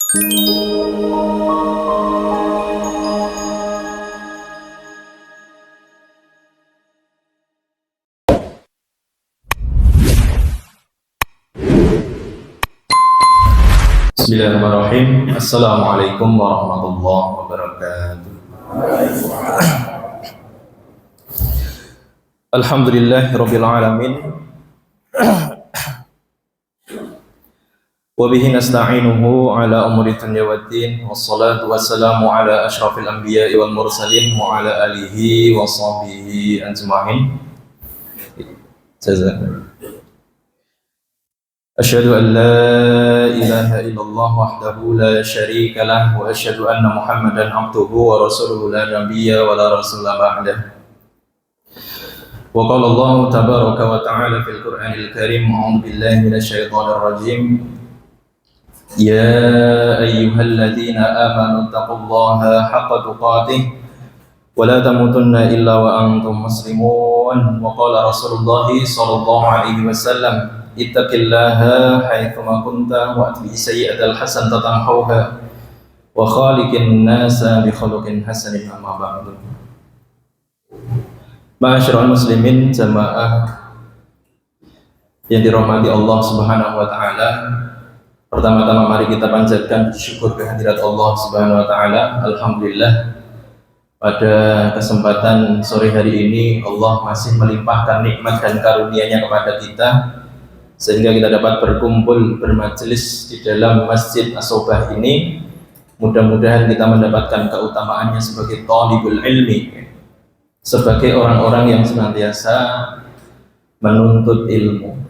Bismillahirrahmanirrahim. Assalamualaikum warahmatullahi wabarakatuh. Alhamdulillahirabbil alamin. Wa bihi nasta'inuhu ala umuri dunya waddin. Wassalatu wassalamu ala asyrafil anbiya'i wal mursalin wa ala alihi wa sahbihi ajma'in. Jazakallahu. أشهد أن لا إله إلا الله وحده لا شريك له وأشهد أن محمدا عبده ورسوله لا نبي ولا رسول بعده وقال الله تبارك وتعالى في القرآن الكريم أعوذ بالله من الشيطان الرجيم يا أيها الذين آمنوا اتقوا الله حق تقاته ولا تموتن إلا وأنتم مسلمون وقال رسول الله صلى الله عليه وسلم ittaqillaha haitsuma kunta wa atbi sayyi'atal hasanata tamhuha wa khaliqin nasa bi khuluqin hasanin amma ba'du. Ma'asyiral muslimin jamaah yang dirahmati Allah Subhanahu wa taala. Pertama-tama mari kita panjatkan syukur kehadirat Allah Subhanahu wa taala. Alhamdulillah pada kesempatan sore hari ini Allah masih melimpahkan nikmat dan karunia-Nya kepada kita sehingga kita dapat berkumpul bermajelis di dalam Masjid As-Sobah ini. Mudah-mudahan kita mendapatkan keutamaannya sebagai thalibul ilmi, sebagai orang-orang yang senantiasa menuntut ilmu.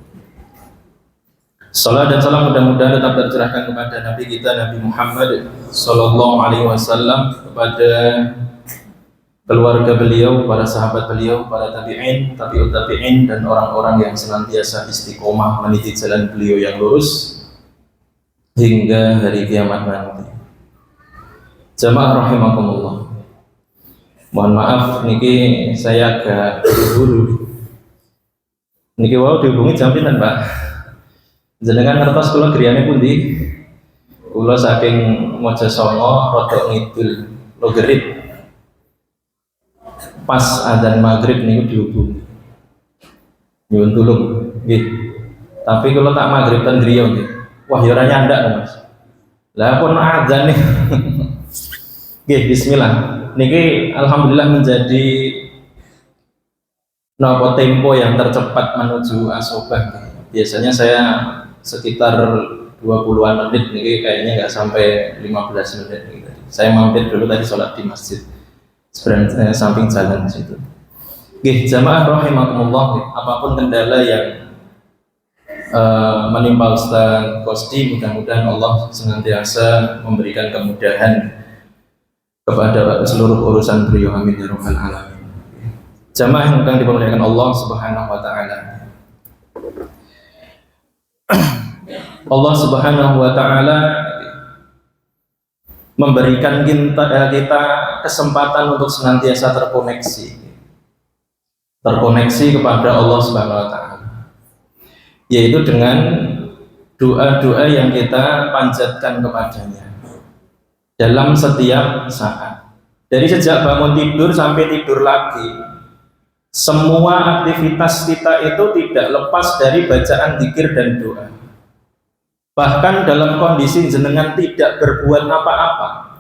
Salam dan salam mudah-mudahan tetap tercurahkan kepada Nabi kita Nabi Muhammad sallallahu alaihi wasallam, kepada keluarga beliau, para sahabat beliau, para tabi'in, tabi'ut tabi'in, dan orang-orang yang senantiasa istiqomah meniti jalan beliau yang lurus hingga hari kiamat nanti. Jamaah rahimakumullah. Mohon maaf niki saya agak buru-buru. Niki wau dihubungi jam pinten, Pak? Jenengan ngertos kula griyane pundi? Kula saking Mojosongo rada ngidul Logerit. Pas adzan maghrib niku dihubungi. Nyuwun tulung nggih. Tapi kalau tak maghrib ten griya nggih. Wah ya ora nyandak to, Mas. Lah pun adzan nih. Nggih, bismillah. Niki alhamdulillah menjadi napa tempo yang tercepat menuju As-Sobah. Biasanya saya sekitar 20-an menit niki kayaknya nggak sampai 15 menit gitu. Saya mampir dulu tadi sholat di masjid samping jalan di situ. Nggih, jamaah rahimakumullah, apapun kendala yang menimpa Ustaz Qosdi, mudah-mudahan Allah senantiasa memberikan kemudahan kepada seluruh urusan beliau, amin ya rabbal alamin. Jamaah yang akan dimuliakan Allah Subhanahu wa taala. Allah Subhanahu wa taala memberikan kita kesempatan untuk senantiasa terkoneksi kepada Allah Subhanahu wa taala, yaitu dengan doa-doa yang kita panjatkan kepadanya dalam setiap saat. Dari sejak bangun tidur sampai tidur lagi, semua aktivitas kita itu tidak lepas dari bacaan zikir dan doa. Bahkan dalam kondisi jenengan tidak berbuat apa-apa,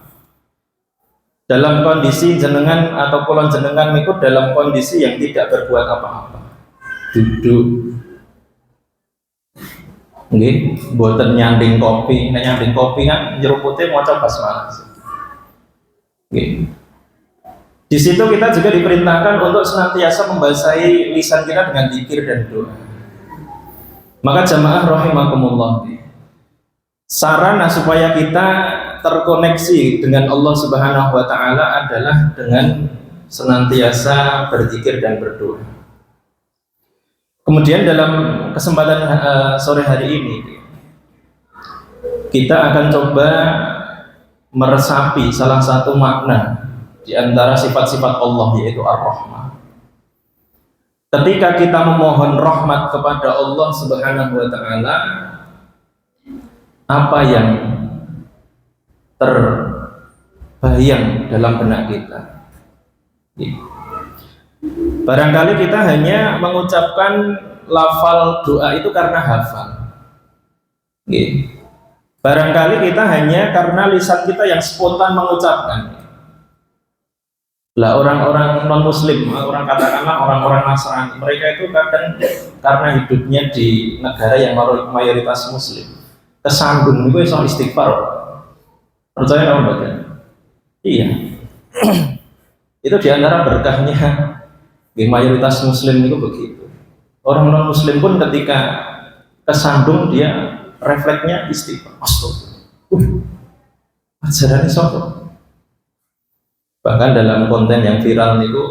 dalam kondisi jenengan atau kulon jenengan ikut dalam kondisi yang tidak berbuat apa-apa, duduk nggih, mboten nyanding kopi. Nek nyanding kopi kan nyerupute maca basmalah nggih. Di situ kita juga diperintahkan untuk senantiasa membasahi lisan kita dengan zikir dan doa. Maka jamaah rahimakumullah, sarana supaya kita terkoneksi dengan Allah Subhanahu wa taala adalah dengan senantiasa berzikir dan berdoa. Kemudian dalam kesempatan sore hari ini kita akan coba meresapi salah satu makna di antara sifat-sifat Allah, yaitu Ar-Rahman. Ketika kita memohon rahmat kepada Allah Subhanahu wa taala, apa yang terbayang dalam benak kita. Barangkali kita hanya mengucapkan lafal doa itu karena hafal. Barangkali kita hanya karena lisan kita yang spontan mengucapkan. Lah orang-orang non-muslim, orang katakanlah orang-orang Nasrani, mereka itu kadang karena hidupnya di negara yang mayoritas muslim, kesandung itu soal istighfar. Percaya nggak bagian? Iya. Itu diantara berkahnya di mayoritas muslim itu begitu. Orang non-muslim pun ketika kesandung dia refleksnya istighfar. Astagfirullah. Ajaran sopo. Bahkan dalam konten yang viral itu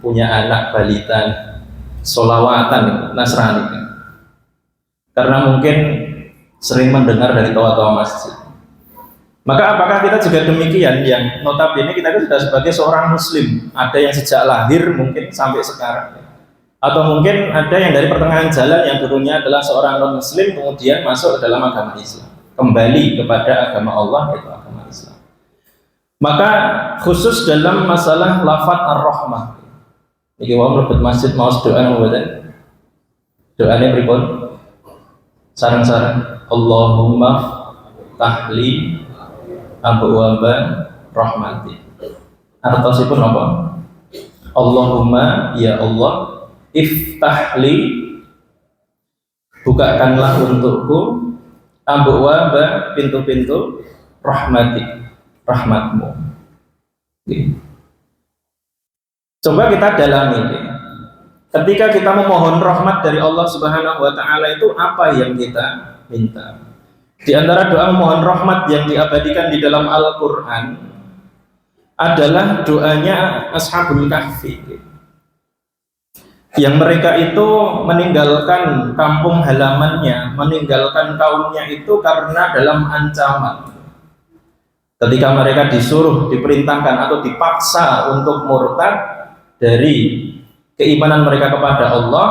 punya anak balita solawatan Nasrani, karena mungkin sering mendengar dari toa-toa masjid. Maka apakah kita juga demikian, yang notabene kita itu sudah sebagai seorang muslim, ada yang sejak lahir mungkin sampai sekarang, atau mungkin ada yang dari pertengahan jalan yang dulunya adalah seorang non muslim kemudian masuk ke dalam agama Islam, kembali kepada agama Allah, yaitu agama Islam. Maka khusus dalam masalah lafaz ar-rahmah, iki wong mlebet masjid mau doa mboten? Doane pripun? Sareng-sareng Allahumma tahli abwaaba rahmati. Artosipun apa? Allahumma ya Allah iftahli, bukakanlah untukku abwaaba, pintu-pintu rahmati, rahmatmu. Coba kita dalami. Ketika kita memohon rahmat dari Allah Subhanahu wa taala itu apa yang kita minta? Di antara doa memohon rahmat yang diabadikan di dalam Al-Qur'an adalah doanya Ashabul Kahfi. Yang mereka itu meninggalkan kampung halamannya, meninggalkan kaumnya itu karena dalam ancaman. Ketika mereka disuruh, diperintahkan atau dipaksa untuk murtad dari keimanan mereka kepada Allah,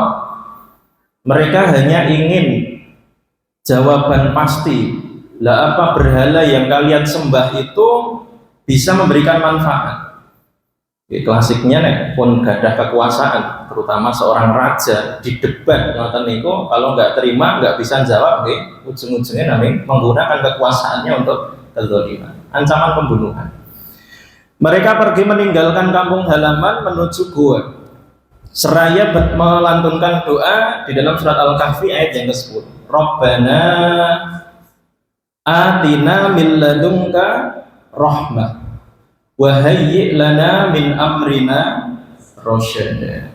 mereka hanya ingin jawaban pasti. Lah apa berhala yang kalian sembah itu bisa memberikan manfaat? Klasiknya nih pun gadah kekuasaan, terutama seorang raja didebat ngoten niku, kalau nggak terima nggak bisa jawab, ujung-ujungnya namanya menggunakan kekuasaannya untuk kezaliman, ancaman pembunuhan. Mereka pergi meninggalkan kampung halaman menuju gua seraya melantunkan doa di dalam surat Al-Kahfi ayat yang ke-10. Rabbana atina min ladunka rahmah wa hayyi' lana min amrina rasyada.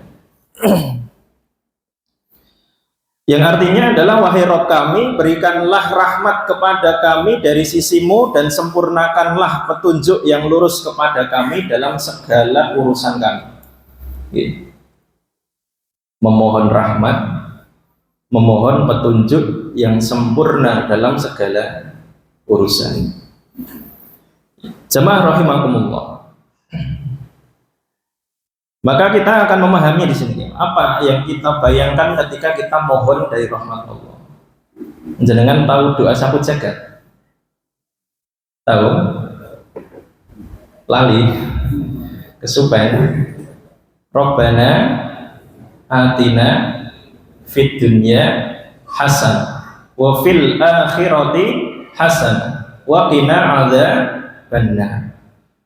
Yang artinya adalah wahai Rabb kami, berikanlah rahmat kepada kami dari sisimu dan sempurnakanlah petunjuk yang lurus kepada kami dalam segala urusan kami. Memohon rahmat, memohon petunjuk yang sempurna dalam segala urusan. Jemaah rahimakumullah. Maka kita akan memahami di sini apa yang kita bayangkan ketika kita mohon dari rahmat Allah. Jenengan tahu doa sapu jagat? Tahu? Lali? Kesupen? Rabbana atina fid dunya hasan wa fil akhirati hasan wa qina adzabannar.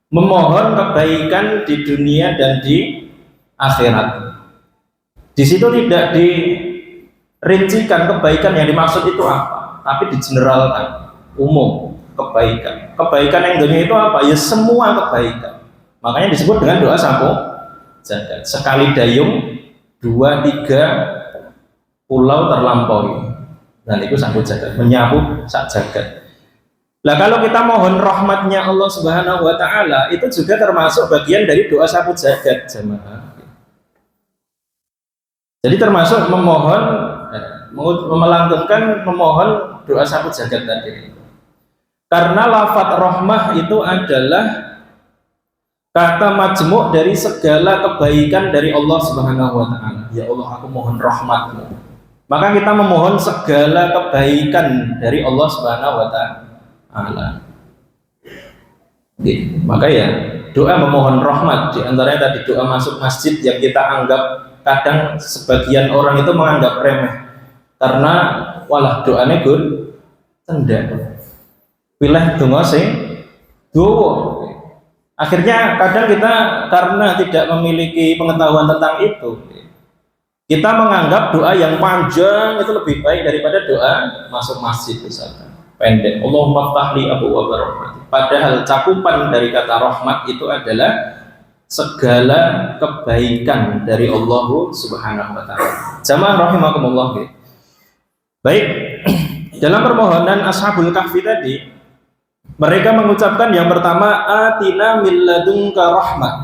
Memohon kebaikan di dunia dan di akhirat. Di situ tidak dirincikan kebaikan yang dimaksud itu apa, tapi digeneralkan, umum kebaikan. Kebaikan yang dunia itu apa? Ya semua kebaikan. Makanya disebut dengan doa sapu jagat. Sekali dayung 2-3 pulau terlampaui. Dan itu sapu jagat, menyapu sak jagat. Nah kalau kita mohon rahmatnya Allah Subhanahu wa taala, itu juga termasuk bagian dari doa sapu jagat, jemaah. Jadi termasuk memohon, melantunkan memohon doa sapu jagat tadi. Karena lafaz rahmah itu adalah kata majmuk dari segala kebaikan dari Allah Subhanahu wa taala. Ya Allah, aku mohon rahmatmu. Maka kita memohon segala kebaikan dari Allah Subhanahu wa taala. Maka ya doa memohon rahmat, di antaranya tadi doa masuk masjid yang kita anggap kadang sebagian orang itu menganggap remeh karena walah doanya good tenda pilih donga sing doa. Akhirnya kadang kita karena tidak memiliki pengetahuan tentang itu, kita menganggap doa yang panjang itu lebih baik daripada doa masuk masjid misalkan pendek, Allahumma ftahli abwaaba rahmat. Padahal cakupan dari kata rahmat itu adalah segala kebaikan dari Allah Subhanahu wa taala. Jamaah rahimakumullah. Baik, dalam permohonan Ashabul Kahfi tadi, mereka mengucapkan yang pertama, atina min ladunka rahmah.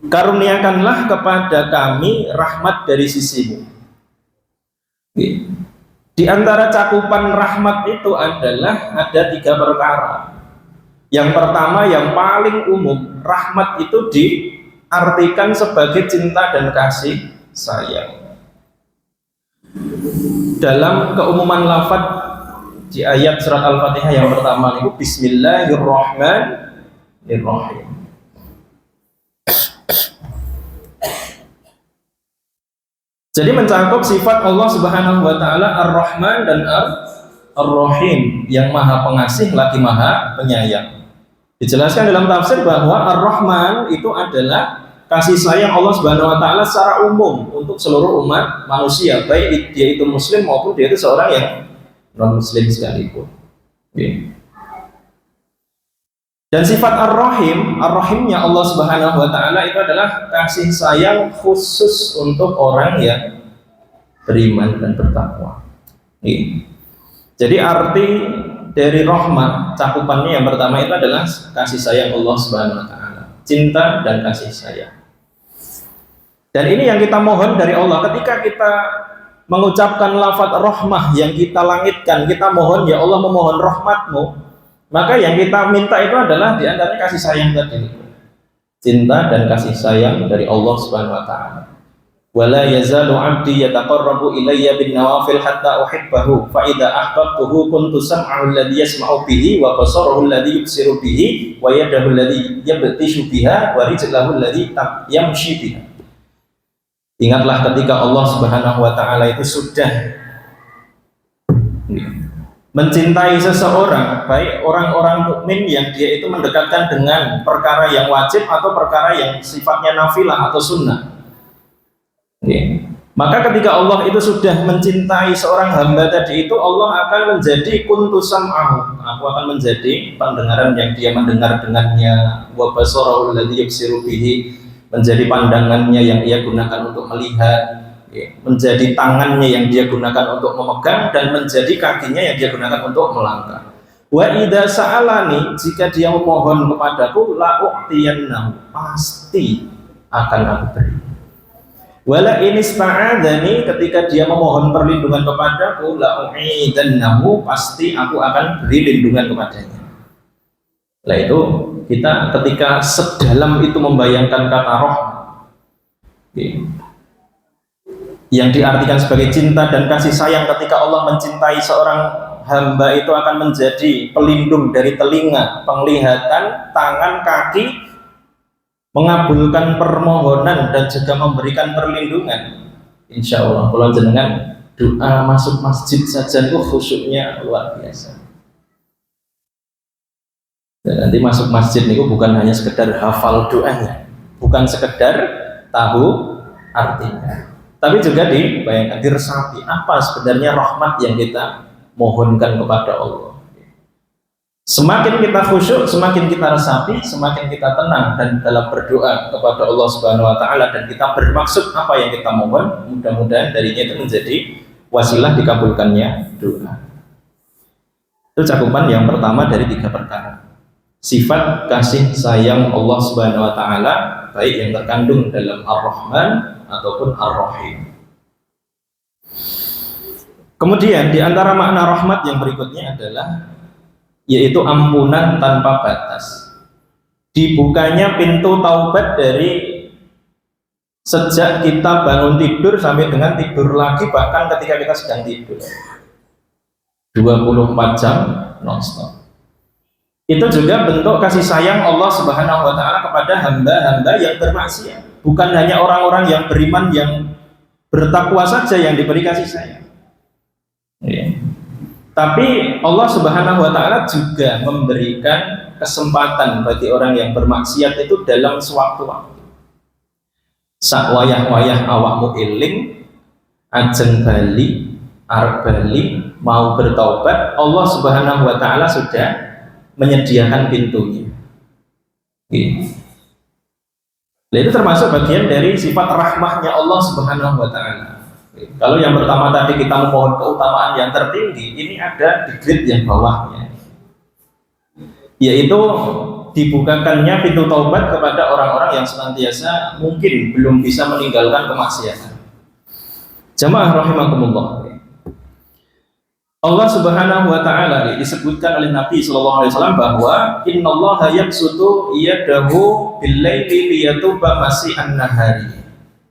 Karuniakanlah kepada kami rahmat dari sisimu. Di antara cakupan rahmat itu adalah ada 3 perkara. Yang pertama, yang paling umum, rahmat itu diartikan sebagai cinta dan kasih sayang. Dalam keumuman lafaz di ayat surat Al-Fatihah yang pertama itu Bismillahirrahmanirrahim. Jadi mencakup sifat Allah Subhanahu wa taala Ar-Rahman dan Ar-Rahim, yang Maha Pengasih lagi Maha Penyayang. Dijelaskan dalam tafsir bahwa Ar-Rahman itu adalah kasih sayang Allah Subhanahu wa taala secara umum untuk seluruh umat manusia, baik dia itu muslim maupun dia itu seorang yang non muslim sekalipun. Dan sifat Ar-Rahim, Ar-Rahimnya Allah Subhanahu wa taala itu adalah kasih sayang khusus untuk orang yang beriman dan bertakwa. Jadi arti dari rahmah, cakupannya yang pertama itu adalah kasih sayang Allah Subhanahu wa taala, cinta dan kasih sayang. Dan ini yang kita mohon dari Allah ketika kita mengucapkan lafaz rahmah yang kita langitkan, kita mohon ya Allah memohon rahmatmu. Maka yang kita minta itu adalah di antaranya kasih sayang tadi, cinta dan kasih sayang dari Allah Subhanahu wa taala. Wala yazalu 'abdi yataqarrabu ilayya bin nawafil hatta uhibbahu fa idza ahbabtuhu kuntu sam'ahu alladhi yasma'u bihi wa basarahu alladhi yubsiru bihi wa yadahu alladhi yabtishu biha wa rijluhu alladhi yamshi biha. Ingatlah ketika Allah Subhanahu wa taala itu sudah mencintai seseorang, baik orang-orang mukmin yang dia itu mendekatkan dengan perkara yang wajib atau perkara yang sifatnya nafilah atau sunnah. Maka ketika Allah itu sudah mencintai seorang hamba tadi itu, Allah akan menjadi kuntu sam'ahu, aku akan menjadi pendengaran yang dia mendengar dengannya, wa basarahu alladhi yubsiru bihi, menjadi pandangannya yang ia gunakan untuk melihat, menjadi tangannya yang dia gunakan untuk memegang, dan menjadi kakinya yang dia gunakan untuk melangkah. Wa idza sa'alani, jika dia memohon kepadaku, la u'tiyannahu, pasti akan aku beri. Wala in ista'adzani, ketika dia memohon perlindungan kepadaku, la u'idannahu, pasti aku akan beri lindungan kepadanya. Nah itu kita ketika sedalam itu membayangkan kata rahmat, yang diartikan sebagai cinta dan kasih sayang, ketika Allah mencintai seorang hamba itu akan menjadi pelindung dari telinga, penglihatan, tangan, kaki, mengabulkan permohonan dan juga memberikan perlindungan. Insya Allah kalau jenengan doa masuk masjid saja itu khusyuknya luar biasa. Dan nanti masuk masjid itu bukan hanya sekedar hafal doanya, bukan sekedar tahu artinya, tapi juga dibayangkan, diresapi apa sebenarnya rahmat yang kita mohonkan kepada Allah. Semakin kita khusyuk, semakin kita resapi, semakin kita tenang dan dalam berdoa kepada Allah Subhanahu wa taala, dan kita bermaksud apa yang kita mohon, mudah-mudahan darinya itu menjadi wasilah dikabulkannya doa. Itu cakupan yang pertama dari 3 perkara. Sifat kasih sayang Allah Subhanahu wa taala, baik yang terkandung dalam Ar-Rahman ataupun Ar-Rahim. Kemudian di antara makna rahmat yang berikutnya adalah yaitu ampunan tanpa batas. Dibukanya pintu taubat dari sejak kita bangun tidur sampai dengan tidur lagi, bahkan ketika kita sedang tidur 24 jam non-stop. Itu juga bentuk kasih sayang Allah Subhanahu wa taala kepada hamba-hamba yang bermaksiat. Bukan hanya orang-orang yang beriman yang bertakwa saja yang diberi kasih sayang. Ya. Tapi Allah Subhanahu wa taala juga memberikan kesempatan bagi orang yang bermaksiat itu dalam sewaktu-waktu. Sak wayah-wayah awakmu eling, ajeng bali, arep bali, mau bertaubat, Allah Subhanahu wa taala sudah menyediakan pintunya. Nah, itu termasuk bagian dari sifat rahmahnya Allah Subhanahu wa taala. Kalau yang pertama tadi kita memohon keutamaan yang tertinggi, ini ada di grade yang bawahnya, yaitu dibukakannya pintu taubat kepada orang-orang yang senantiasa mungkin belum bisa meninggalkan kemaksiatan. Jamaah rahimakumullah. Allah Subhanahu wa taala disebutkan oleh Nabi sallallahu alaihi wasallam bahwa innallaha yabsutu yadahu bil-laili liyatuba masi'an nahari.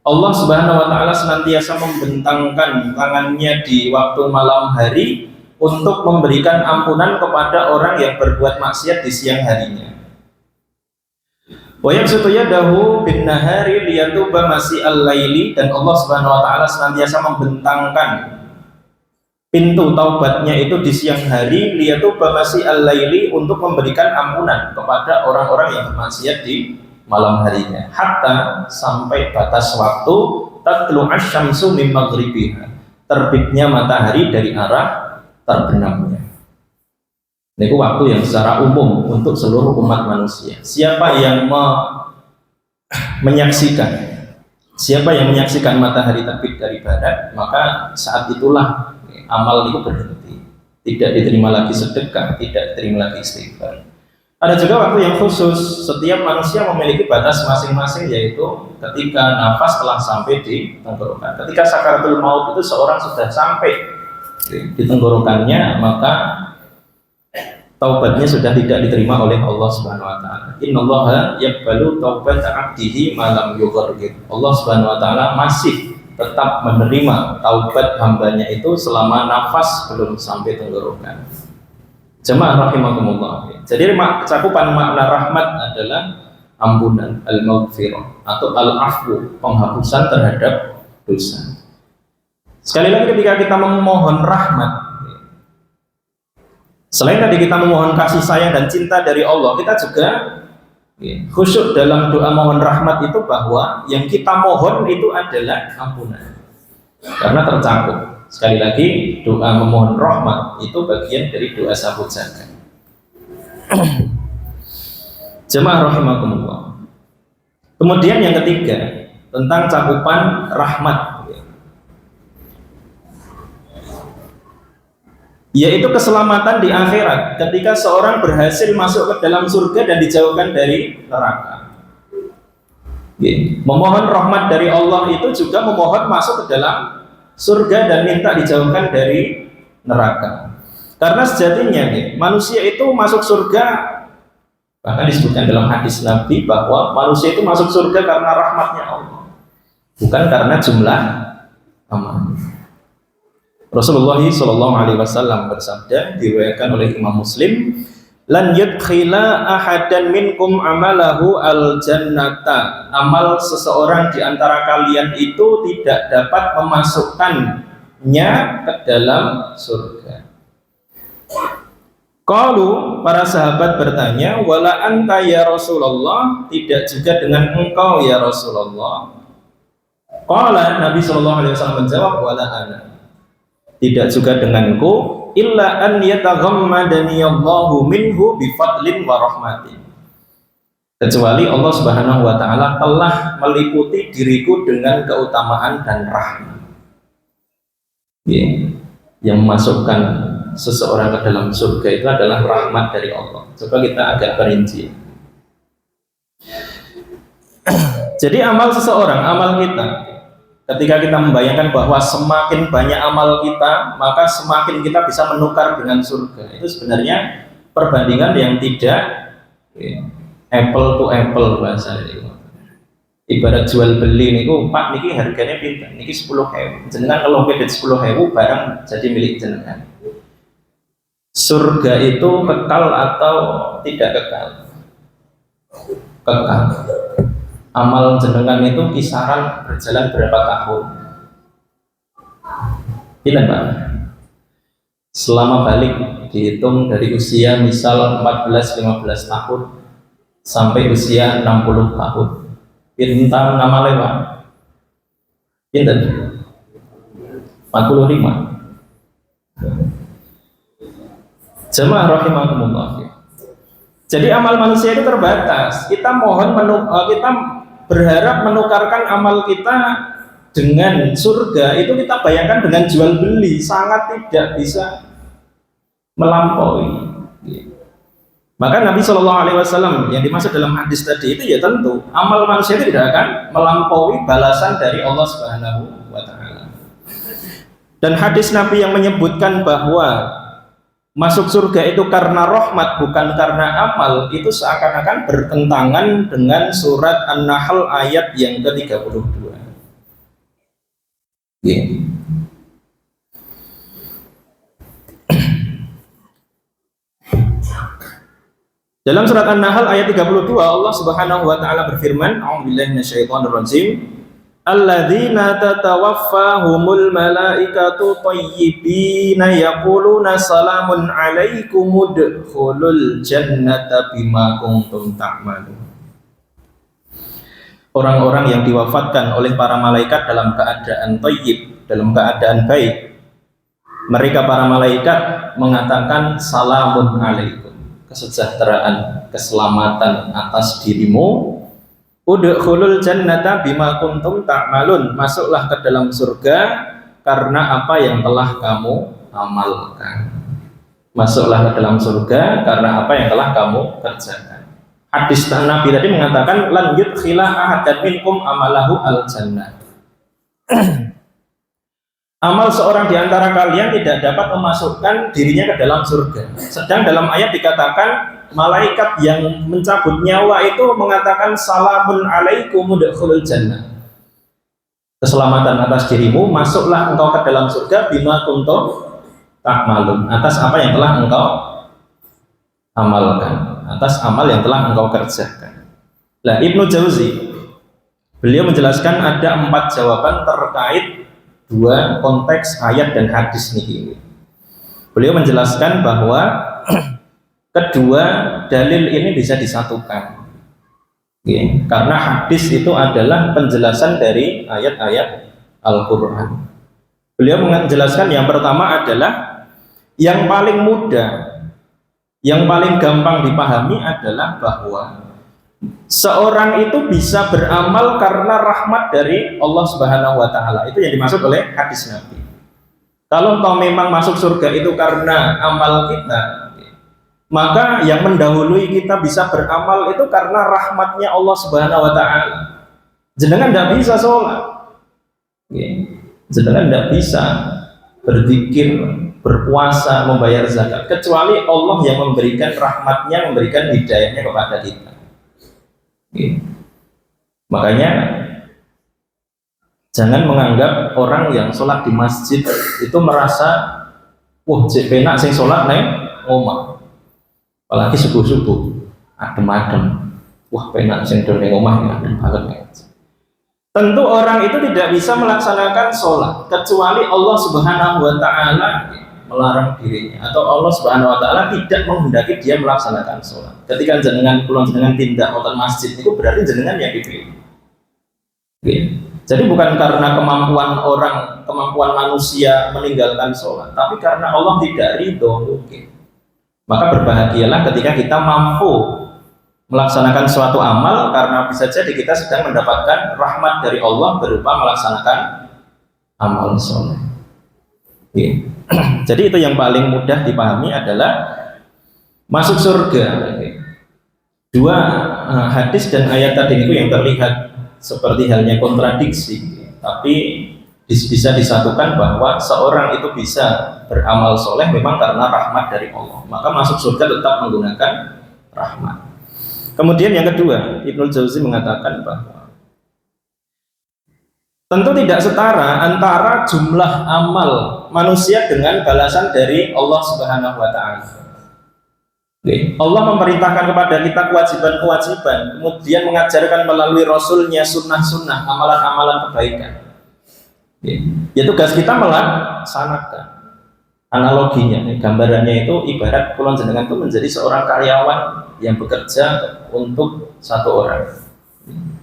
Allah Subhanahu wa taala senantiasa membentangkan tangannya di waktu malam hari untuk memberikan ampunan kepada orang yang berbuat maksiat di siang harinya. Wa yabsutu yadahu bin-nahari liyatuba masi'al laili, dan Allah Subhanahu wa taala senantiasa membentangkan pintu taubatnya itu di siang hari, liyatuba masi'al laili, untuk memberikan ampunan kepada orang-orang yang bermaksiat di malam harinya, hatta sampai batas waktu tatlu asy-syamsu min maghribiha, terbitnya matahari dari arah terbenamnya. Ini waktu yang secara umum untuk seluruh umat manusia. Siapa yang menyaksikan matahari terbit dari barat, maka saat itulah amal itu berhenti, tidak diterima lagi sedekah, tidak diterima lagi istighfar. Ada juga waktu yang khusus, setiap manusia memiliki batas masing-masing, yaitu ketika nafas telah sampai di tenggorokan. Ketika sakaratul maut itu seorang sudah sampai di tenggorokannya, maka taubatnya sudah tidak diterima oleh Allah Subhanahu wa taala. Innallaha yaqbalu taubata 'abdihi ma lam yughargir. Allah Subhanahu wa taala masih tetap menerima taubat hambanya itu selama nafas belum sampai tenggorokan. Jemaah rahimakumullah. Jadi cakupan makna rahmat adalah ampunan, al-maghfirah atau al-afwu, penghapusan terhadap dosa. Sekali lagi ketika kita memohon rahmat, selain tadi kita memohon kasih sayang dan cinta dari Allah, kita juga khusyuk dalam doa mohon rahmat itu bahwa yang kita mohon itu adalah ampunan, karena tercakup. Sekali lagi, doa memohon rahmat itu bagian dari doa sabut zakat. Jemaah rahimakumullah. Kemudian yang ketiga, tentang cakupan rahmat, yaitu keselamatan di akhirat ketika seorang berhasil masuk ke dalam surga dan dijauhkan dari neraka. Memohon rahmat dari Allah itu juga memohon masuk ke dalam surga dan minta dijauhkan dari neraka. Karena sejatinya manusia itu masuk surga, bahkan disebutkan dalam hadis Nabi bahwa manusia itu masuk surga karena rahmatnya Allah, bukan karena jumlah amal. Rasulullah SAW bersabda, diriwayatkan oleh Imam Muslim, lan yadkhila ahadan minkum amalahu al-jannata. Amal seseorang di antara kalian itu tidak dapat memasukkannya ke dalam surga. Qalu, para sahabat bertanya, wala anta ya Rasulullah, tidak juga dengan engkau ya Rasulullah. Qala, Nabi SAW menjawab, wala ana, tidak juga denganku, illa an yataghammadani Allahu minhu bifadlin wa rahmatin, kecuali Allah Subhanahu wa taala telah meliputi diriku dengan keutamaan dan rahmat. Yang memasukkan seseorang ke dalam surga itu adalah rahmat dari Allah. Coba kita agak perinci. Jadi amal seseorang, amal kita, ketika kita membayangkan bahwa semakin banyak amal kita, maka semakin kita bisa menukar dengan surga. Itu sebenarnya perbandingan yang tidak apple to apple bahasa ini. Ibarat jual beli niku, Pak niki harganya pinten? Niki 10.000. Jenengan kalau pedet 10.000 barang jadi milik jenengan. surga itu kekal atau tidak kekal? Kekal. Amal jenengan itu kisaran berjalan berapa tahun? Ini Pak. Selama balik dihitung dari usia misal 14-15 tahun sampai usia 60 tahun. Pintar nama lewat. Pintar 45. Jemaah rahimakumullah. Jadi amal manusia itu terbatas. Kita kita berharap menukarkan amal kita dengan surga, itu kita bayangkan dengan jual beli, sangat tidak bisa melampaui. Maka Nabi Shallallahu Alaihi Wasallam yang dimaksud dalam hadis tadi itu ya tentu amal manusia itu tidak akan melampaui balasan dari Allah Subhanahu Wa Taala. Dan hadis Nabi yang menyebutkan bahwa masuk surga itu karena rahmat bukan karena amal, itu seakan-akan bertentangan dengan surat An-Nahl ayat yang ke-32. Dalam surat An-Nahl ayat 32 Allah Subhanahu wa taala berfirman, A'udzubillahi minasyaitonirrajim. Alladzina tatawaffahumul malaikatu thayyibina yaquluna salamun alaikum udkhulul jannata bima kuntum ta'malun. Orang-orang yang diwafatkan oleh para malaikat dalam keadaan thayyib, dalam keadaan baik, mereka para malaikat mengatakan salamun alaikum, kesejahteraan, keselamatan atas dirimu. Udkhulul jannata bima kuntum ta'malun, masuklah ke dalam surga karena apa yang telah kamu amalkan. Masuklah ke dalam surga karena apa yang telah kamu kerjakan. Hadis Nabi tadi mengatakan lan yudkhila ahadan minkum amalahu al jannah. Amal seorang di antara kalian tidak dapat memasukkan dirinya ke dalam surga. Sedang dalam ayat dikatakan malaikat yang mencabut nyawa itu mengatakan salamun alaikum udkhulul jannah. Keselamatan atas dirimu, masuklah engkau ke dalam surga bima kuntum ta'malun, atas apa yang telah engkau amalkan, atas amal yang telah engkau kerjakan. Nah, Ibnu Jauzi beliau menjelaskan ada 4 jawaban terkait 2 konteks ayat dan hadis ini. Beliau menjelaskan bahwa kedua dalil ini bisa disatukan, karena hadis itu adalah penjelasan dari ayat-ayat Al-Quran. Beliau menjelaskan yang pertama adalah yang paling mudah, yang paling gampang dipahami adalah bahwa seorang itu bisa beramal karena rahmat dari Allah Subhanahu wa taala. Itu yang dimaksud oleh hadis Nabi. Kalau memang masuk surga itu karena amal kita, maka yang mendahului kita bisa beramal itu karena rahmatnya Allah Subhanahu wa taala. Jenengan tidak bisa sholat, jenengan tidak bisa berzikir, berpuasa, membayar zakat, kecuali Allah yang memberikan rahmatnya, memberikan hidayahnya kepada kita. Makanya jangan menganggap orang yang sholat di masjid itu merasa wah cek penak sing sholat neng omah, apalagi subuh-subuh adem-adem, wah penak sing neng omah adem banget. Tentu orang itu tidak bisa melaksanakan sholat kecuali Allah Subhanahu wa taala melarang dirinya, atau Allah Subhanahu wa taala tidak menghendaki dia melaksanakan sholat. Ketika jenengan tindak wonten masjid itu berarti jenengan yang dipilih. Jadi bukan karena kemampuan manusia meninggalkan sholat, tapi karena Allah tidak ridho. Maka berbahagialah ketika kita mampu melaksanakan suatu amal, karena bisa jadi kita sedang mendapatkan rahmat dari Allah berupa melaksanakan amal sholat. Jadi itu yang paling mudah dipahami adalah masuk surga. 2 hadis dan ayat tadi itu yang terlihat seperti halnya kontradiksi, tapi bisa disatukan bahwa seorang itu bisa beramal soleh memang karena rahmat dari Allah, maka masuk surga tetap menggunakan rahmat. Kemudian yang kedua, Ibnu Jauzi mengatakan bahwa Tentu tidak setara antara jumlah amal manusia dengan balasan dari Allah Subhanahu wa taala. Allah memerintahkan kepada kita kewajiban-kewajiban, kemudian mengajarkan melalui Rasulnya sunnah-sunnah, amalan-amalan kebaikan. Ya tugas kita melaksanakan. Analoginya, gambarannya itu ibarat kulon jenengan itu menjadi seorang karyawan yang bekerja untuk satu orang.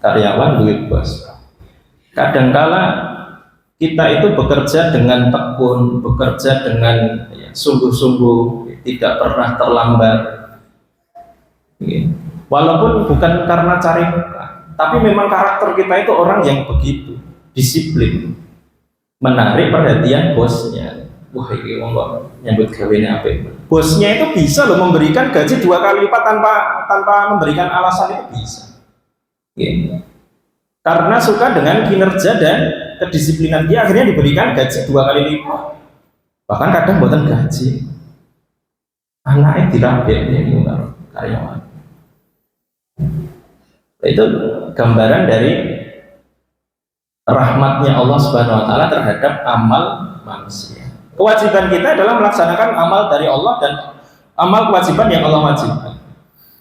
Karyawan duit bos. Kadangkala kita itu bekerja dengan tekun, bekerja dengan sungguh-sungguh, tidak pernah terlambat. Walaupun bukan karena cari muka, tapi memang karakter kita itu orang yang begitu, disiplin, menarik perhatian bosnya. Wah, ini ngomong nyambut gawenya apa? Bosnya itu bisa loh memberikan gaji 2 kali lipat tanpa memberikan alasan, itu bisa. Karena suka dengan kinerja dan kedisiplinan dia, akhirnya diberikan gaji 2 kali lipat. Bahkan kadang buatan gaji. Anaknya dirabek ini karyawan. Itu gambaran dari rahmatnya Allah Subhanahu wa taala terhadap amal manusia. Kewajiban kita adalah melaksanakan amal dari Allah dan amal kewajiban yang Allah wajibkan.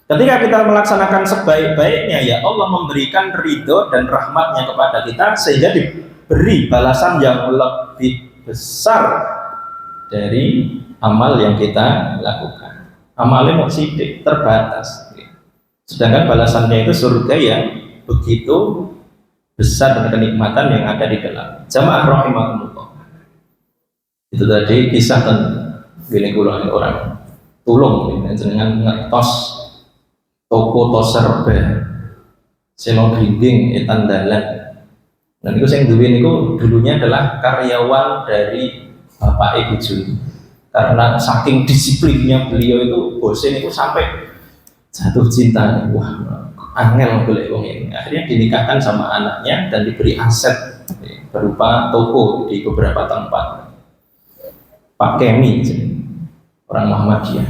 Ketika kita melaksanakan sebaik-baiknya, ya Allah memberikan ridho dan rahmatnya kepada kita sehingga diberi balasan yang lebih besar dari amal yang kita lakukan. Amalnya mau sidik, terbatas. Sedangkan balasannya itu surga yang begitu besar dan kenikmatan yang ada di dalam. Jamaah rahimakumullah. Itu tadi kisah tentang gini orang tulung dengan ngetos toko toserba seno grinding etan dalan. Dan itu yang duwe niku dulunya adalah karyawan dari Bapak Ibu Juli. Karena saking disiplinnya beliau itu bosnya itu sampai jatuh cinta. Wah, angel golek wong ini. Akhirnya dinikahkan sama anaknya dan diberi aset berupa toko di beberapa tempat. Pak Kemi, orang Muhammadiyah.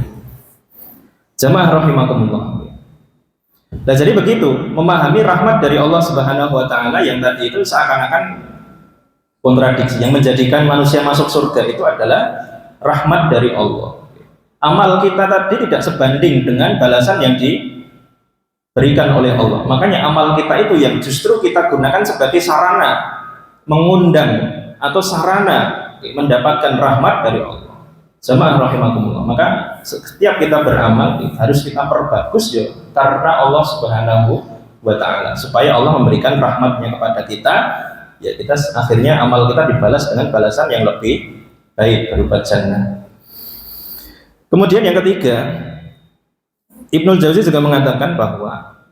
Jamaah rahimakumullah. Nah, jadi begitu memahami rahmat dari Allah Subhanahu wa taala yang tadi itu seakan-akan kontradiksi. Yang menjadikan manusia masuk surga itu adalah rahmat dari Allah. Amal kita tadi tidak sebanding dengan balasan yang diberikan oleh Allah. Makanya amal kita itu yang justru kita gunakan sebagai sarana mengundang atau sarana mendapatkan rahmat dari Allah. Jamaah rahimakumullah. Maka setiap kita beramal harus kita perbagus ya, karena Allah Subhanahu wa taala, supaya Allah memberikan rahmatnya kepada kita, ya kita akhirnya amal kita dibalas dengan balasan yang lebih baik berupa jannah. Kemudian yang ketiga, Ibnul Jauzi juga mengatakan bahwa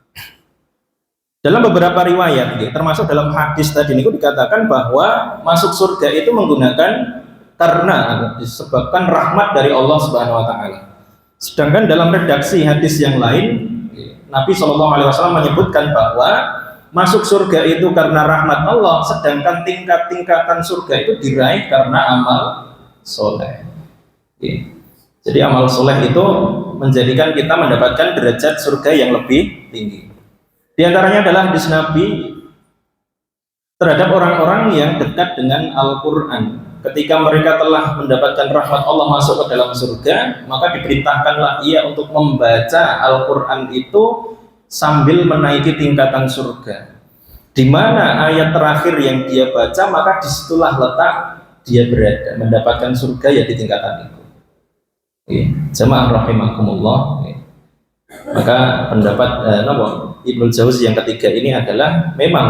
dalam beberapa riwayat, termasuk dalam hadis tadi ini dikatakan bahwa masuk surga itu menggunakan karena disebabkan rahmat dari Allah Subhanahu wa taala. Sedangkan dalam redaksi hadis yang lain, Nabi SAW menyebutkan bahwa masuk surga itu karena rahmat Allah, sedangkan tingkat-tingkatan surga itu diraih karena amal soleh. Jadi amal soleh itu menjadikan kita mendapatkan derajat surga yang lebih tinggi. Di antaranya adalah hadis Nabi terhadap orang-orang yang dekat dengan Al-Quran. Ketika mereka telah mendapatkan rahmat Allah masuk ke dalam surga, maka diperintahkanlah ia untuk membaca Al-Quran itu sambil menaiki tingkatan surga. Di mana ayat terakhir yang dia baca, maka disitulah letak dia berada, mendapatkan surga ya di tingkatan itu. Jamaah rahimakumullah. Maka pendapat Ibnul Jauzi yang ketiga ini adalah memang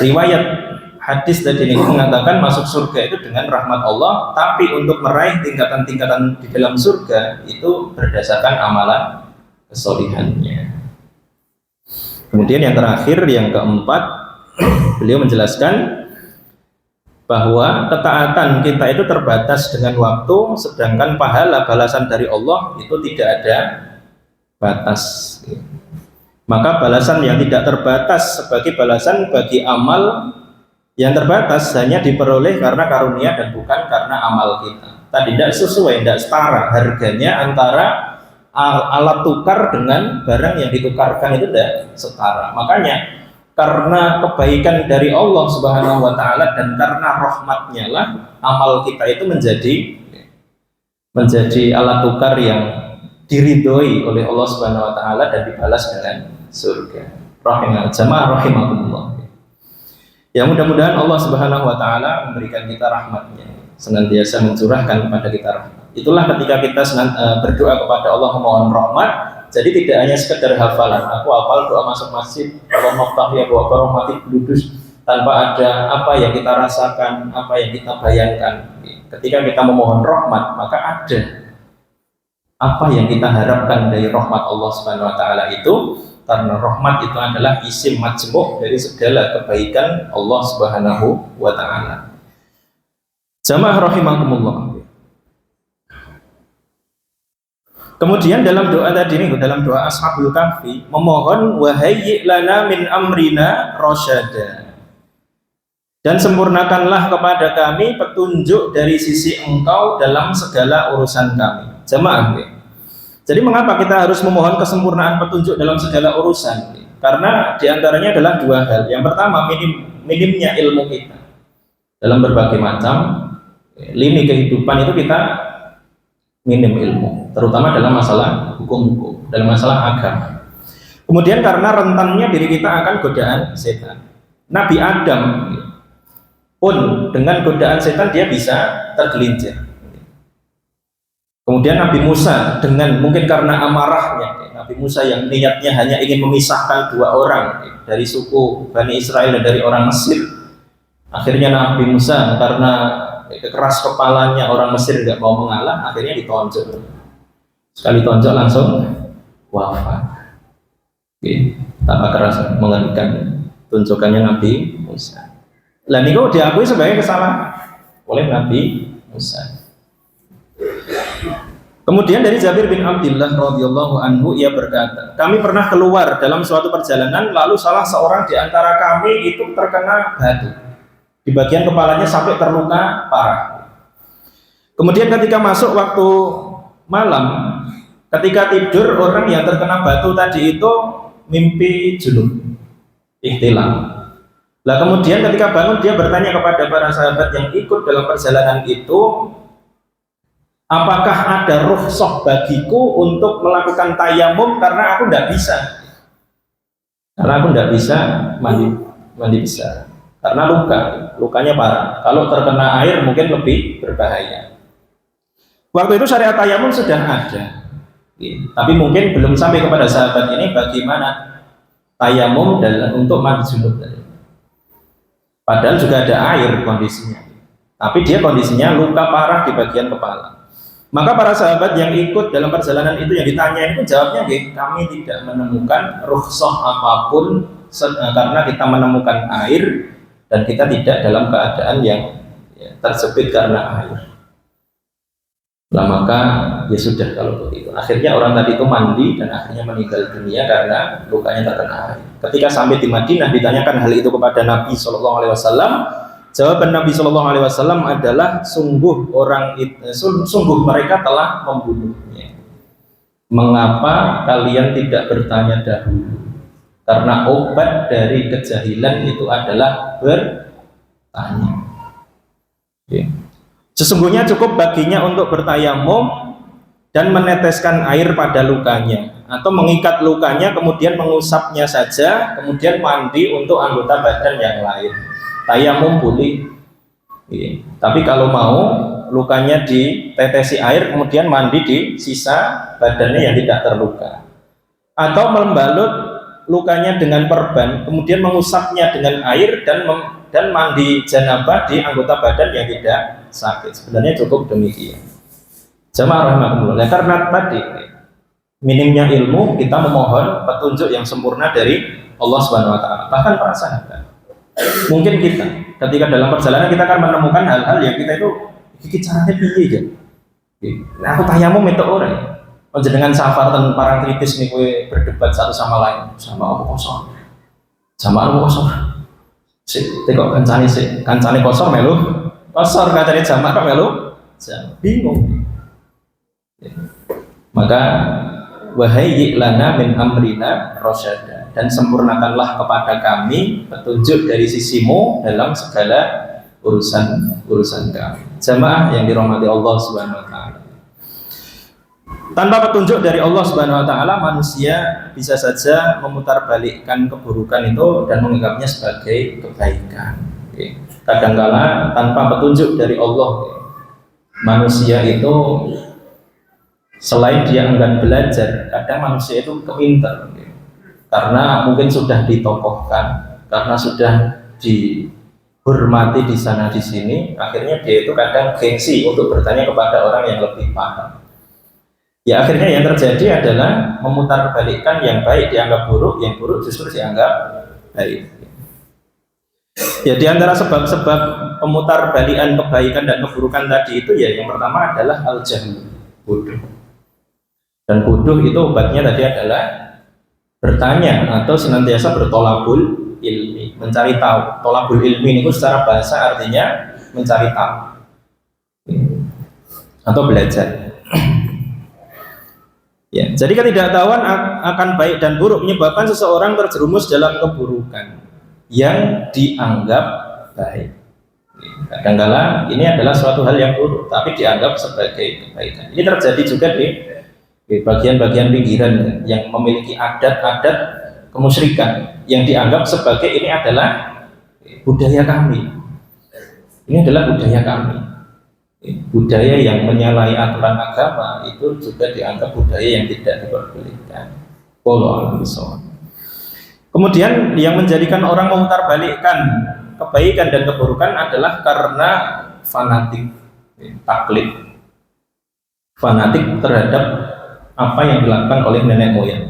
riwayat hadis tadi ini mengatakan masuk surga itu dengan rahmat Allah, tapi untuk meraih tingkatan-tingkatan di dalam surga itu berdasarkan amalan kesolihannya. Kemudian yang terakhir, yang keempat, beliau menjelaskan bahwa ketaatan kita itu terbatas dengan waktu, sedangkan pahala balasan dari Allah itu tidak ada batas. Maka balasan yang tidak terbatas sebagai balasan bagi amal yang terbatas hanya diperoleh karena karunia dan bukan karena amal kita. Tadi tidak sesuai, tidak setara harganya antara alat tukar dengan barang yang ditukarkan, itu tidak setara. Makanya karena kebaikan dari Allah Subhanahu wa taala dan karena rahmatnya lah amal kita itu menjadi alat tukar yang diridhoi oleh Allah Subhanahu wa taala dan dibalas dengan surga. Rahimakumullah. Ya, mudah-mudahan Allah Subhanahu wa taala memberikan kita rahmatnya, senantiasa mencurahkan kepada kita rahmat. Itulah ketika kita berdoa kepada Allah memohon rahmat. Jadi tidak hanya sekedar hafalan, aku hafal doa masuk masjid, Allah maftahya wa rahmati kudus, tanpa ada apa yang kita rasakan, apa yang kita bayangkan. Ketika kita memohon rahmat, maka ada apa yang kita harapkan dari rahmat Allah Subhanahu wa taala itu, karena rahmat itu adalah isim majmu' dari segala kebaikan Allah Subhanahu wa taala. Jamaah rahimakumullah. Kemudian dalam doa tadi ini, dalam doa Ashabul Kahfi, memohon wahayyi lana min amrina rasyada, dan sempurnakanlah kepada kami petunjuk dari sisi Engkau dalam segala urusan kami. Jamaah, jadi mengapa kita harus memohon kesempurnaan petunjuk dalam segala urusan? Karena diantaranya adalah dua hal. Yang pertama, minimnya ilmu kita dalam berbagai macam lini kehidupan itu kita minim ilmu, terutama dalam masalah hukum-hukum, dalam masalah agama. Kemudian karena rentannya diri kita akan godaan setan. Nabi Adam pun dengan godaan setan dia bisa tergelincir. Kemudian Nabi Musa dengan mungkin karena amarahnya, Nabi Musa yang niatnya hanya ingin memisahkan dua orang dari suku Bani Israel dan dari orang Mesir, akhirnya Nabi Musa karena keras kepalanya orang Mesir nggak mau mengalah, akhirnya ditonjok. Sekali tonjok langsung wafat. Tanpa keras mengerikan tunjukannya Nabi Musa. Lah ini kok diakui sebagai kesalahan oleh Nabi Musa. Kemudian dari Jabir bin Abdullah radhiyallahu anhu, ia berkata, kami pernah keluar dalam suatu perjalanan, lalu salah seorang di antara kami itu terkena batu di bagian kepalanya sampai terluka parah. Kemudian ketika masuk waktu malam, ketika tidur, orang yang terkena batu tadi itu mimpi junub, ihtilam. Lah kemudian ketika bangun dia bertanya kepada para sahabat yang ikut dalam perjalanan itu, apakah ada rukhsah bagiku untuk melakukan tayamum karena aku tidak bisa? Karena aku tidak bisa mandi besar. Karena lukanya parah. Kalau terkena air mungkin lebih berbahaya. Waktu itu syariat tayamum sudah ada, tapi mungkin belum sampai kepada sahabat ini bagaimana tayamum untuk mandi junub. Padahal juga ada air kondisinya, tapi dia kondisinya luka parah di bagian kepala. Maka para sahabat yang ikut dalam perjalanan itu yang ditanya itu jawabnya, kami tidak menemukan rukhsah apapun karena kita menemukan air dan kita tidak dalam keadaan yang terjepit karena air. Nah maka ya sudah kalau begitu. Akhirnya orang tadi itu mandi dan akhirnya meninggal dunia karena lukanya terkena air. Ketika sampai di Madinah ditanyakan hal itu kepada Nabi SAW, jawaban Nabi SAW adalah sungguh mereka telah membunuhnya. Mengapa kalian tidak bertanya dahulu? Karena obat dari kejahilan itu adalah bertanya. Sesungguhnya cukup baginya untuk bertayamum dan meneteskan air pada lukanya, atau mengikat lukanya kemudian mengusapnya saja, kemudian mandi untuk anggota badan yang lain. Tayamum boleh. Tapi kalau mau lukanya ditetesi air kemudian mandi di sisa badannya yang tidak terluka, atau membalut lukanya dengan perban kemudian mengusapnya dengan air dan mandi janabah di anggota badan yang tidak sakit. Sebenarnya cukup demikian. Jamaah rahimakumullah. Karena tadi minimnya ilmu, kita memohon petunjuk yang sempurna dari Allah Subhanahu wa taala. Bahkan para sahabat, mungkin kita ketika dalam perjalanan kita akan menemukan hal-hal yang kita itu iki caranya piye ya. Nah, aku tayamum itu orang. Panjenengan safar dan parang kritis nih kowe berdebat satu sama lain, sama apa kosong. Sama apa kosong. Sik tekok kancane kosong melu. Kosong kancane jamak kok melu. Bingung. Maka wahai lana min amrina rasyada. dan sempurnakanlah kepada kami petunjuk dari sisimu dalam segala urusan kami. Jamaah yang dirahmati Allah Subhanahu wa taala. Tanpa petunjuk dari Allah Subhanahu wa taala, manusia bisa saja memutarbalikkan keburukan itu dan menganggapnya sebagai kebaikan. Kadangkala tanpa petunjuk dari Allah, manusia itu selain dia enggan belajar, kadang manusia itu kepintar karena mungkin sudah ditokohkan, karena sudah dihormati di sana di sini, akhirnya dia itu kadang gengsi untuk bertanya kepada orang yang lebih paham. Ya akhirnya yang terjadi adalah memutarbalikkan yang baik dianggap buruk, yang buruk justru dianggap baik. Ya di antara sebab-sebab pemutarbalikan kebaikan dan keburukan tadi itu ya yang pertama adalah al-jahl, bodoh. Dan bodoh itu obatnya tadi adalah bertanya atau senantiasa bertolabul ilmi, mencari tahu. Tolabul ilmi itu secara bahasa artinya mencari tahu atau belajar. Ya, jadi ketidaktahuan akan baik dan buruk menyebabkan seseorang terjerumus dalam keburukan yang dianggap baik. Kadang-kala ini adalah suatu hal yang buruk, tapi dianggap sebagai kebaikan. Ini terjadi juga di bagian-bagian pinggiran yang memiliki adat-adat kemusyrikan yang dianggap sebagai ini adalah budaya kami. Ini adalah budaya kami. Budaya yang menyalahi aturan agama itu juga dianggap budaya yang tidak diperbolehkan. Kemudian yang menjadikan orang memutarbalikkan kebaikan dan keburukan adalah karena fanatik, taklid, fanatik terhadap apa yang dilakukan oleh nenek moyang.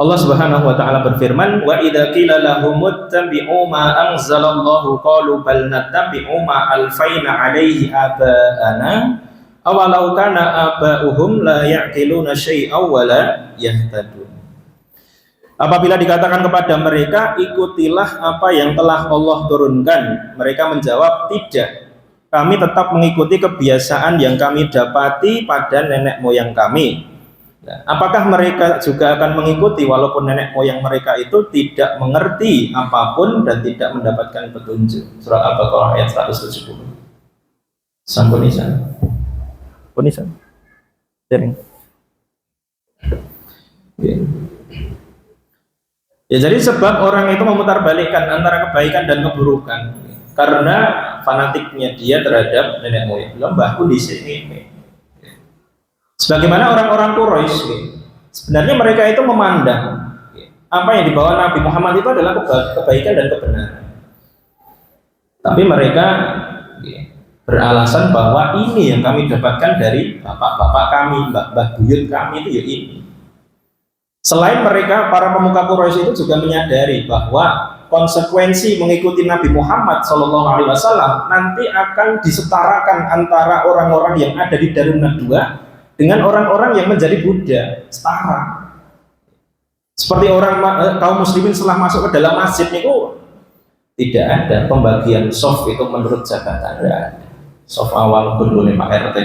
Allah Subhanahu wa taala berfirman, "Wa idza qila lahum ittabi'u ma anzalallahu qalu bal nattabi'u ma alfaina 'alaihi aba'ana awalau kana aba'uhum la ya'qiluna syai'aw wa la yahtadun." Apabila dikatakan kepada mereka, ikutilah apa yang telah Allah turunkan, mereka menjawab, tidak, kami tetap mengikuti kebiasaan yang kami dapati pada nenek moyang kami. Apakah mereka juga akan mengikuti walaupun nenek moyang mereka itu tidak mengerti apapun dan tidak mendapatkan petunjuk? Surat Al-Baqarah ayat 170. Sampunisan. Punisan. Jaring. Ya, jadi sebab orang itu memutarbalikkan antara kebaikan dan keburukan karena fanatiknya dia terhadap nenek moyang. Mbahku di sini. Sebagaimana orang-orang Quraisy, sebenarnya mereka itu memandang apa yang dibawa Nabi Muhammad itu adalah kebaikan dan kebenaran. Tapi mereka beralasan bahwa ini yang kami dapatkan dari bapak-bapak kami, mbah-mbah buyut kami itu ya ini. Selain mereka, para pemuka Quraisy itu juga menyadari bahwa konsekuensi mengikuti Nabi Muhammad SAW nanti akan disetarakan antara orang-orang yang ada di Darun Nadwa dengan orang-orang yang menjadi Buddha, setara. Seperti orang kaum muslimin setelah masuk ke dalam masjid itu tidak ada pembagian soft itu menurut jabatan, tidak ada. Soft awal kudu Pak RT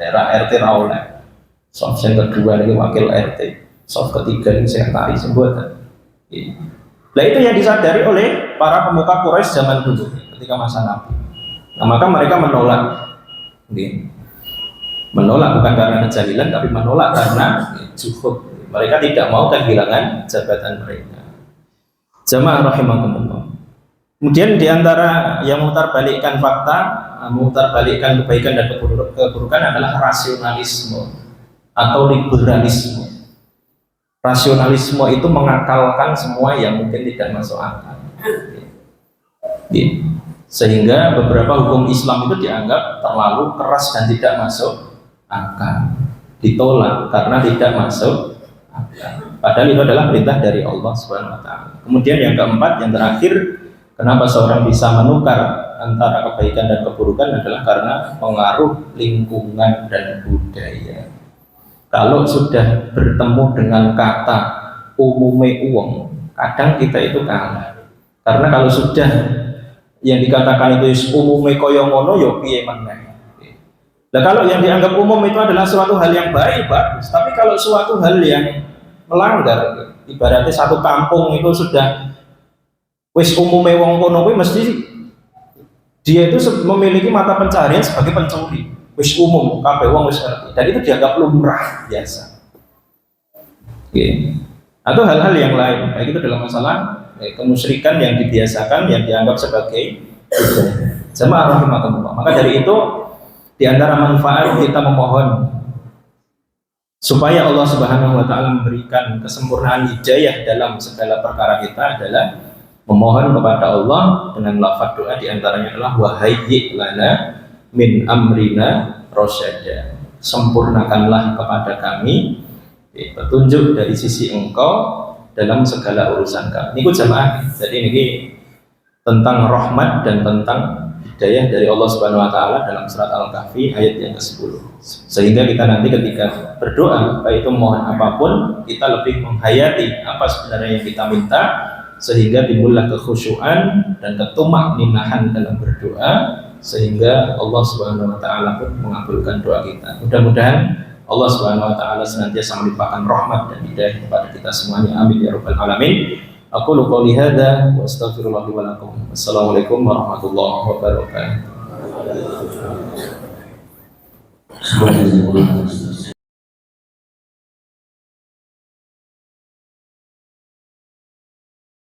daerah RT Rauleh. Soft yang kedua ini wakil RT. Soft ketiga ini sekretaris sembuatan. Nah itu yang disadari oleh para pemuka Quraisy zaman dulu ketika masa Nabi. Nah, maka mereka menolak. Menolak bukan karena kejahilan, tapi menolak karena juhud. Mereka tidak mau kehilangan jabatan mereka. Jamaah rahimakumullah. Kemudian diantara yang memutarbalikkan fakta, memutarbalikkan kebaikan dan keburukan adalah rasionalisme atau liberalisme. Rasionalisme itu mengakalkan semua yang mungkin tidak masuk akal. Sehingga beberapa hukum Islam itu dianggap terlalu keras dan tidak masuk akal, ditolak karena tidak masuk akal. Padahal itu adalah perintah dari Allah Subhanahu wa taala. Kemudian yang keempat, yang terakhir, kenapa seorang bisa menukar antara kebaikan dan keburukan adalah karena pengaruh lingkungan dan budaya. Kalau sudah bertemu dengan kata umume uang, kadang kita itu kalah. Karena kalau sudah yang dikatakan itu umume koyo ngono yo piye meneh. Nah, kalau yang dianggap umum itu adalah suatu hal yang baik, bagus. Tapi kalau suatu hal yang melanggar. Ibaratnya satu kampung itu sudah wis umume wong kono kuwi mesti dia itu memiliki mata pencaharian sebagai pencuri. Wis umum, kabeh wong wis ngerti. Dan itu dianggap lumrah biasa. Oke. Atau hal-hal yang lain, baik itu dalam masalah kemusyrikan yang dibiasakan, yang dianggap sebagai jamaah rahimakumullah. Maka dari itu di antara manfaat kita memohon supaya Allah Subhanahu wa taala memberikan kesempurnaan hidayah dalam segala perkara kita adalah memohon kepada Allah dengan lafaz doa, di antaranya adalah wahayyi lana min amrina rasyada. Sempurnakanlah kepada kami petunjuk dari sisi Engkau dalam segala urusan kami. Ini jamaah. Jadi ini tentang rahmat dan tentang hidayah dari Allah Subhanahu wa taala dalam surat Al-Kahfi ayat yang ke-10. Sehingga kita nanti ketika berdoa, baik itu mohon apapun, kita lebih menghayati apa sebenarnya yang kita minta, sehingga timbullah kekhusyuan dan ketumakninahan dalam berdoa, sehingga Allah Subhanahu wa taala pun mengabulkan doa kita. Mudah-mudahan Allah Subhanahu wa taala senantiasa melimpahkan rahmat dan hidayah kepada kita semuanya. Amin ya rabbal alamin. Aku qouli hadza wa astaghfirullah li wa lakum. Assalamualaikum warahmatullahi wabarakatuh.